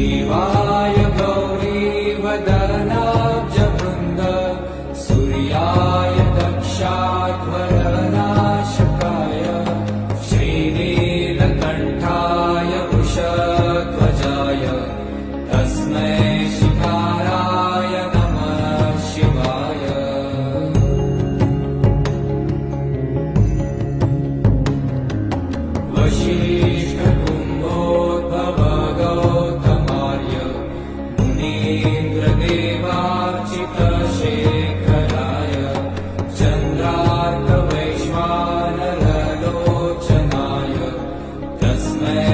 शिवाय गौरीवदनाब्जवृन्द सूर्याय दक्षाध्वरनाशकाय श्रीनीलकण्ठाय वृषध्वजाय तस्मै शिकाराय नमः शिवाय। वसिष्ठकुम्भोद्भव गौतमार्य मुनीन्द्रदेवार्चितशेखराय चन्द्रार्कवैश्वानरलोचनाय तस्मै